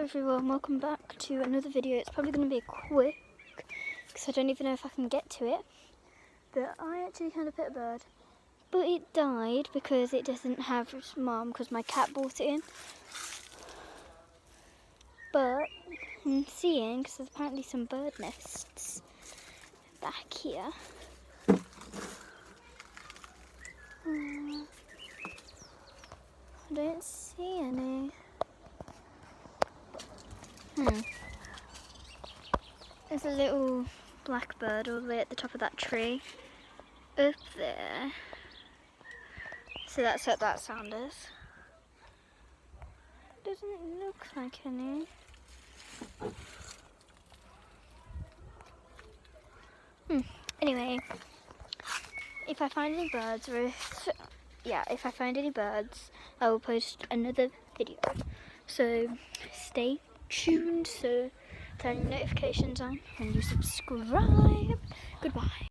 Hello everyone, welcome back to another video. It's probably going to be quick because I don't even know if I can get to it. But I actually kind of pet a bird. But it died because it doesn't have its mom because my cat brought it in. But I'm seeing, because there's apparently some bird nests back here. I don't see any. There's a little blackbird all the way at the top of that tree. Up there. So that's what that sound is. Doesn't look like any. Anyway, if I find any birds, if I find any birds, I will post another video. So stay tuned. So turn your notifications on and you subscribe. Goodbye.